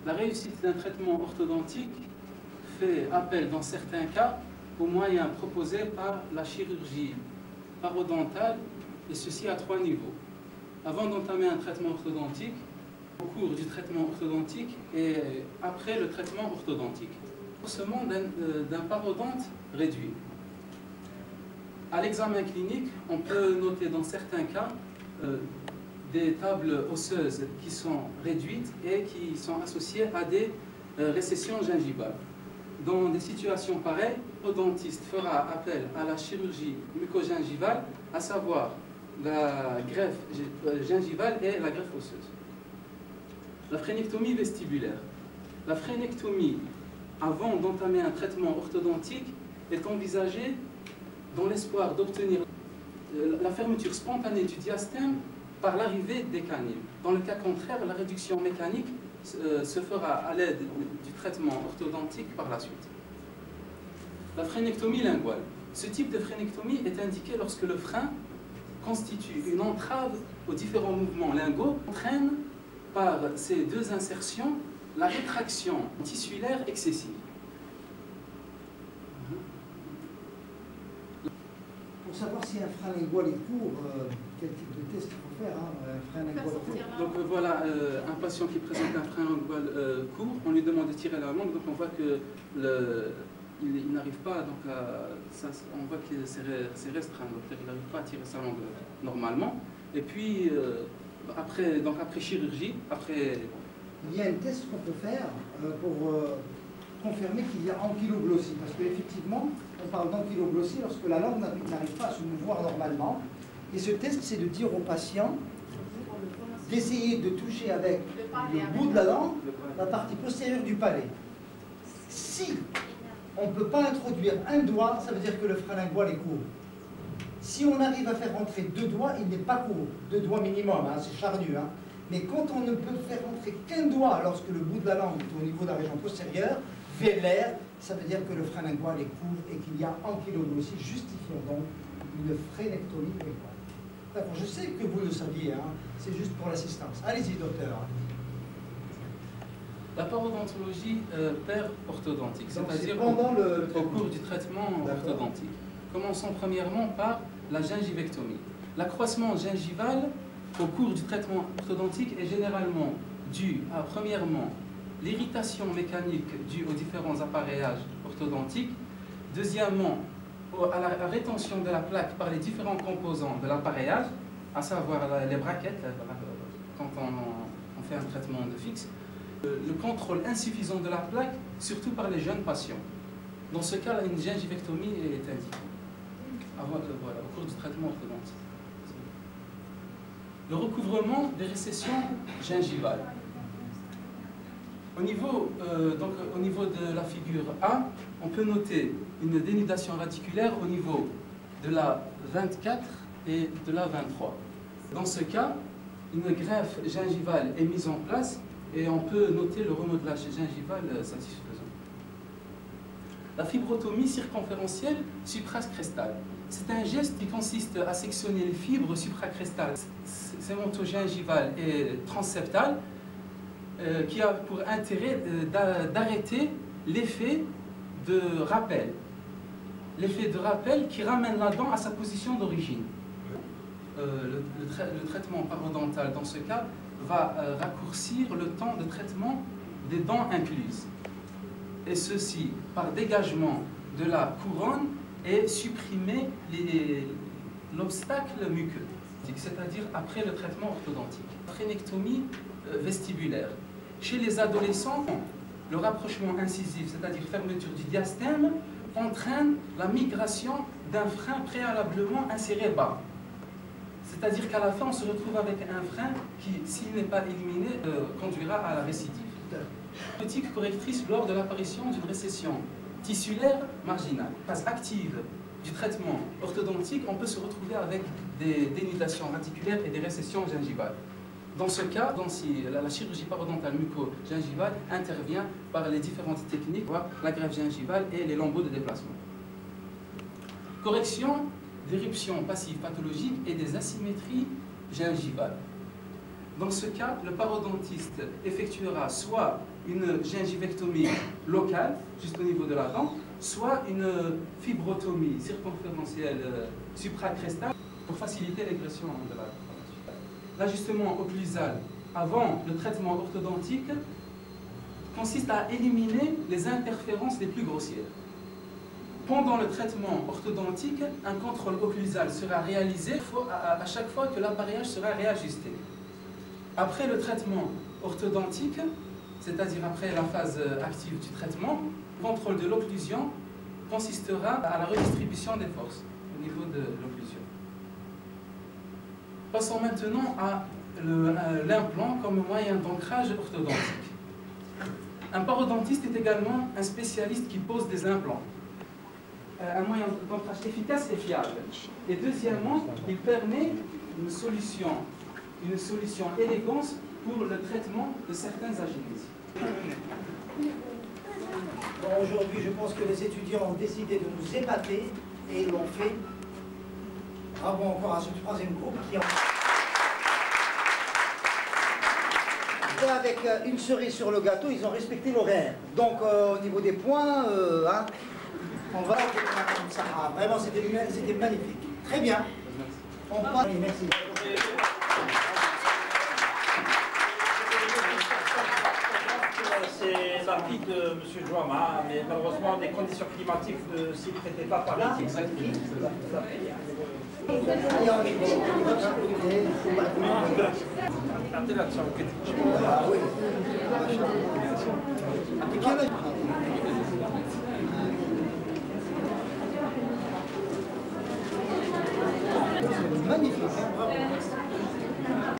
La réussite d'un traitement orthodontique fait appel dans certains cas aux moyens proposés par la chirurgie parodontale, et ceci à 3 niveaux. Avant d'entamer un traitement orthodontique, au cours du traitement orthodontique et après le traitement orthodontique. Remboursement d'un parodonte réduit. À l'examen clinique, on peut noter dans certains cas des tables osseuses qui sont réduites et qui sont associées à des récessions gingivales. Dans des situations pareilles, le dentiste fera appel à la chirurgie mucogingivale, à savoir la greffe gingivale et la greffe osseuse. La phrénectomie vestibulaire. La phrénectomie, avant d'entamer un traitement orthodontique, est envisagée dans l'espoir d'obtenir la fermeture spontanée du diastème par l'arrivée des canines. Dans le cas contraire, la réduction mécanique se fera à l'aide du traitement orthodontique par la suite. La phrénectomie linguale. Ce type de phrénectomie est indiqué lorsque le frein constitue une entrave aux différents mouvements linguaux, entraîne par ces deux insertions la rétraction tissulaire excessive. Pour savoir si un frein lingual est court, quel type de test il faut faire, un frein lingual court? Donc voilà, un patient qui présente un frein lingual court, on lui demande de tirer la langue, donc on voit que il n'arrive pas, donc on voit que c'est restreint, donc il n'arrive pas à tirer sa langue normalement. Et puis après chirurgie, il y a un test qu'on peut faire pour confirmer qu'il y a ankyloglossie, parce qu'effectivement, on parle d'ankyloglossie lorsque la langue n'arrive pas à se mouvoir normalement. Et ce test, c'est de dire au patient d'essayer de toucher avec le bout de la langue la partie postérieure du palais. Si on ne peut pas introduire un doigt, ça veut dire que le frein lingual est court. Si on arrive à faire rentrer 2 doigts, il n'est pas court. 2 doigts minimum, hein, c'est charnu. Hein. Mais quand on ne peut faire rentrer qu'un doigt lorsque le bout de la langue est au niveau de la région postérieure, vélaire, ça veut dire que le frein lingual est court et qu'il y a ankyloglossie, justifiant donc une phrénectomie linguale. D'accord, je sais que vous le saviez, hein, c'est juste pour l'assistance. Allez-y, docteur. La parodontologie orthodontique, c'est-à-dire au cours du traitement orthodontique. Commençons premièrement par la gingivectomie. L'accroissement gingival au cours du traitement orthodontique est généralement dû à, premièrement, l'irritation mécanique due aux différents appareillages orthodontiques, deuxièmement, à la rétention de la plaque par les différents composants de l'appareillage, à savoir les braquettes, quand on fait un traitement de fixe, le contrôle insuffisant de la plaque, surtout par les jeunes patients. Dans ce cas, une gingivectomie est indiquée au cours du traitement orthodontique. Le recouvrement des récessions gingivales. Au niveau de la figure A, on peut noter une dénudation radiculaire au niveau de la 24 et de la 23. Dans ce cas, une greffe gingivale est mise en place et on peut noter le remodelage gingival satisfaisant. La fibrotomie circonférentielle supracrestale. C'est un geste qui consiste à sectionner les fibres supracrestales, sémentogingivales et transseptales, qui a pour intérêt d'arrêter l'effet de rappel. L'effet de rappel qui ramène la dent à sa position d'origine. Le traitement parodontal, dans ce cas, va raccourcir le temps de traitement des dents incluses. Et ceci par dégagement de la couronne et supprimer l'obstacle muqueux, c'est-à-dire après le traitement orthodontique. Phrénectomie vestibulaire. Chez les adolescents, le rapprochement incisif, c'est-à-dire fermeture du diastème, entraîne la migration d'un frein préalablement inséré bas. C'est-à-dire qu'à la fin, on se retrouve avec un frein qui, s'il n'est pas éliminé, conduira à la récidive. Politique correctrice lors de l'apparition d'une récession tissulaire marginale. Phase active du traitement orthodontique, on peut se retrouver avec des dénudations radiculaires et des récessions gingivales. Dans ce cas, la chirurgie parodontale muco-gingivale intervient par les différentes techniques, la greffe gingivale et les lambeaux de déplacement. Correction d'éruptions passives pathologiques et des asymétries gingivales. Dans ce cas, le parodontiste effectuera soit une gingivectomie locale, juste au niveau de la dent, soit une fibrotomie circonférentielle supracrestale pour faciliter l'égression de la dent. L'ajustement occlusal avant le traitement orthodontique consiste à éliminer les interférences les plus grossières. Pendant le traitement orthodontique, un contrôle occlusal sera réalisé à chaque fois que l'appareillage sera réajusté. Après le traitement orthodontique, c'est-à-dire après la phase active du traitement, le contrôle de l'occlusion consistera à la redistribution des forces au niveau de l'occlusion. Passons maintenant à l'implant comme moyen d'ancrage orthodontique. Un parodontiste est également un spécialiste qui pose des implants. Un moyen d'ancrage efficace et fiable. Et deuxièmement, il permet une solution élégante pour le traitement de certaines agénésies. Bon, aujourd'hui, je pense que les étudiants ont décidé de nous épater et ils l'ont fait. Bravo encore à ce troisième groupe qui et avec une cerise sur le gâteau, ils ont respecté l'horaire. Donc au niveau des points, on va comme ça. Ah, vraiment, c'était magnifique. Très bien. On passe. Merci. C'est l'article de M. Jouama, mais malheureusement, des conditions climatiques ne s'y prêtaient pas par l'équipe. Magnifique.